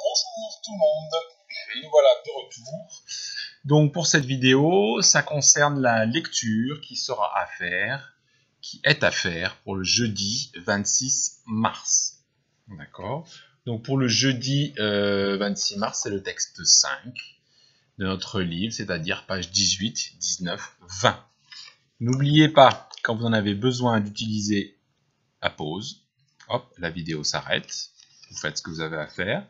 Bonjour tout le monde, et nous voilà de retour. Donc pour cette vidéo, ça concerne la lecture qui est à faire pour le jeudi 26 mars. D'accord. Donc pour le jeudi 26 mars, c'est le texte 5 de notre livre, c'est-à-dire page 18, 19, 20. N'oubliez pas, quand vous en avez besoin, d'utiliser la pause. Hop, la vidéo s'arrête. Vous faites ce que vous avez à faire.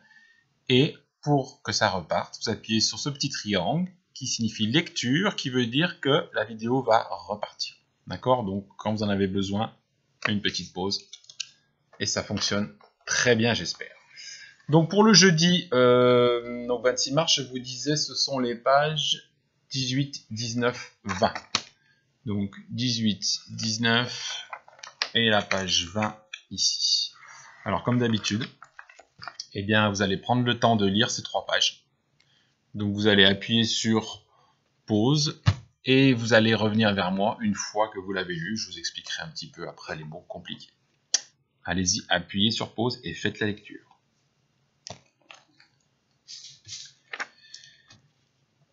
Et pour que ça reparte, vous appuyez sur ce petit triangle qui signifie lecture, qui veut dire que la vidéo va repartir. D'accord? Donc, quand vous en avez besoin, une petite pause. Et ça fonctionne très bien, j'espère. Donc, pour le jeudi 26 mars, je vous disais, ce sont les pages 18, 19, 20. Donc, 18, 19 et la page 20 ici. Alors, comme d'habitude, eh bien, vous allez prendre le temps de lire ces 3 pages. Donc, vous allez appuyer sur pause et vous allez revenir vers moi une fois que vous l'avez lu. Je vous expliquerai un petit peu après les mots compliqués. Allez-y, appuyez sur pause et faites la lecture.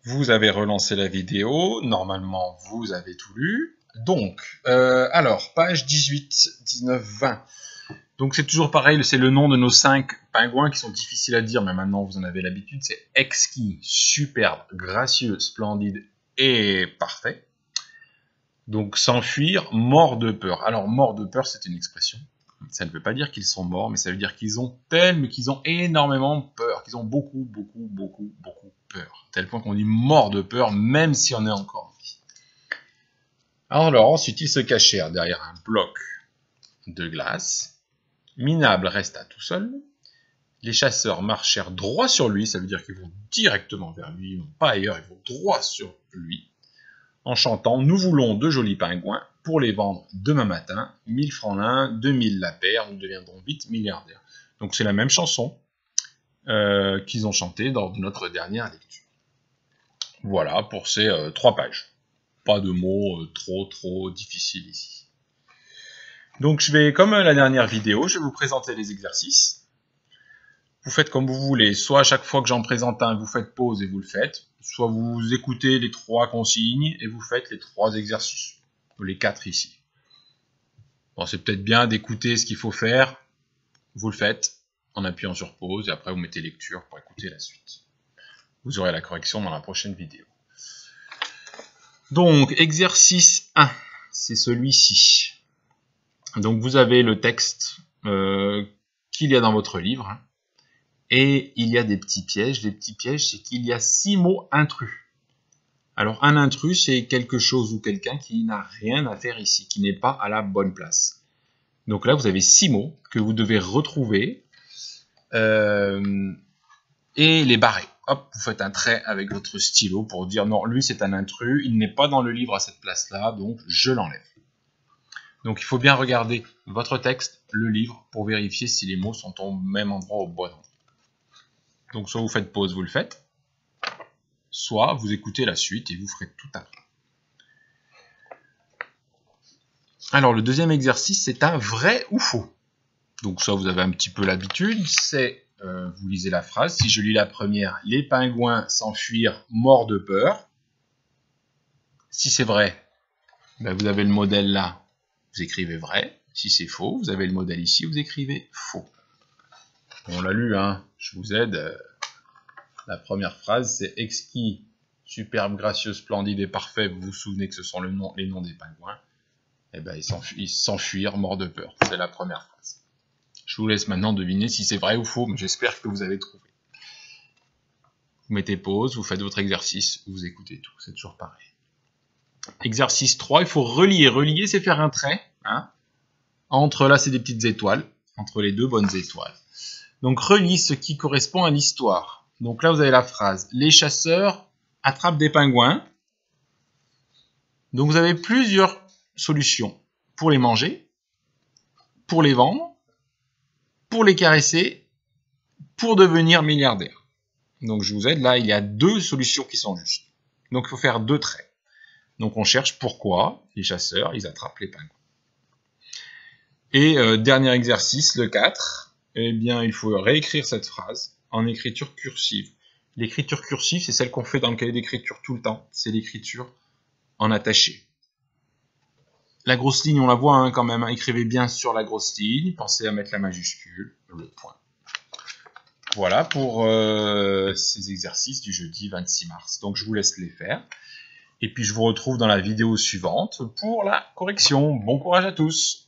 Vous avez relancé la vidéo. Normalement, vous avez tout lu. Donc, alors, page 18, 19, 20. Donc c'est toujours pareil, c'est le nom de nos 5 pingouins qui sont difficiles à dire, mais maintenant vous en avez l'habitude. C'est exquis, superbe, gracieux, splendide et parfait. Donc s'enfuir, mort de peur. Alors mort de peur, c'est une expression. Ça ne veut pas dire qu'ils sont morts, mais ça veut dire qu'ils ont énormément peur, qu'ils ont beaucoup peur. À tel point qu'on dit mort de peur, même si on est encore en vie. Alors ensuite, ils se cachèrent derrière un bloc de glace. Minable resta tout seul. Les chasseurs marchèrent droit sur lui, ça veut dire qu'ils vont directement vers lui, ils vont pas ailleurs, ils vont droit sur lui, en chantant « Nous voulons de jolis pingouins pour les vendre demain matin, 1000 francs l'un, 2000 la paire, nous deviendrons vite milliardaires. » Donc c'est la même chanson qu'ils ont chantée lors de notre dernière lecture. Voilà pour ces 3 pages. Pas de mots trop difficiles ici. Donc je vais, comme la dernière vidéo, je vais vous présenter les exercices. Vous faites comme vous voulez, soit à chaque fois que j'en présente un, vous faites pause et vous le faites, soit vous écoutez les 3 consignes et vous faites les 3 exercices, les 4 ici. Bon, c'est peut-être bien d'écouter ce qu'il faut faire, vous le faites en appuyant sur pause et après vous mettez lecture pour écouter la suite. Vous aurez la correction dans la prochaine vidéo. Donc, exercice 1, c'est celui-ci. Donc vous avez le texte qu'il y a dans votre livre, hein, et il y a des petits pièges. Les petits pièges, c'est qu'il y a 6 mots intrus. Alors un intrus, c'est quelque chose ou quelqu'un qui n'a rien à faire ici, qui n'est pas à la bonne place. Donc là, vous avez 6 mots que vous devez retrouver et les barrer. Hop, vous faites un trait avec votre stylo pour dire non, lui c'est un intrus, il n'est pas dans le livre à cette place-là, donc je l'enlève. Donc il faut bien regarder votre texte, le livre, pour vérifier si les mots sont au même endroit, au bon endroit. Donc soit vous faites pause, vous le faites, soit vous écoutez la suite et vous ferez tout après. Alors le deuxième exercice, c'est un vrai ou faux. Donc ça vous avez un petit peu l'habitude, c'est, vous lisez la phrase, si je lis la première, les pingouins s'enfuirent morts de peur. Si c'est vrai, ben vous avez le modèle là. Vous écrivez vrai. Si c'est faux, vous avez le modèle ici, vous écrivez faux. On l'a lu, hein, je vous aide. La première phrase, c'est exquis, superbe, gracieux, splendide et parfait. Vous vous souvenez que ce sont les noms des pingouins. Eh bien, ils s'enfuirent, morts de peur. C'est la première phrase. Je vous laisse maintenant deviner si c'est vrai ou faux, mais j'espère que vous avez trouvé. Vous mettez pause, vous faites votre exercice, vous écoutez tout. C'est toujours pareil. Exercice 3, il faut relier. Relier, c'est faire un trait. Hein, entre, là, c'est des petites étoiles. Entre les 2 bonnes étoiles. Donc, relie ce qui correspond à l'histoire. Donc là, vous avez la phrase. Les chasseurs attrapent des pingouins. Donc, vous avez plusieurs solutions. Pour les manger, pour les vendre, pour les caresser, pour devenir milliardaire. Donc, je vous aide. Là, il y a 2 solutions qui sont justes. Donc, il faut faire 2 traits. Donc on cherche pourquoi les chasseurs, ils attrapent les pingouins. Et dernier exercice, le 4, eh bien il faut réécrire cette phrase en écriture cursive. L'écriture cursive, c'est celle qu'on fait dans le cahier d'écriture tout le temps. C'est l'écriture en attaché. La grosse ligne, on la voit hein, quand même. Hein. Écrivez bien sur la grosse ligne. Pensez à mettre la majuscule, le point. Voilà pour ces exercices du jeudi 26 mars. Donc je vous laisse les faire. Et puis je vous retrouve dans la vidéo suivante pour la correction. Bon courage à tous!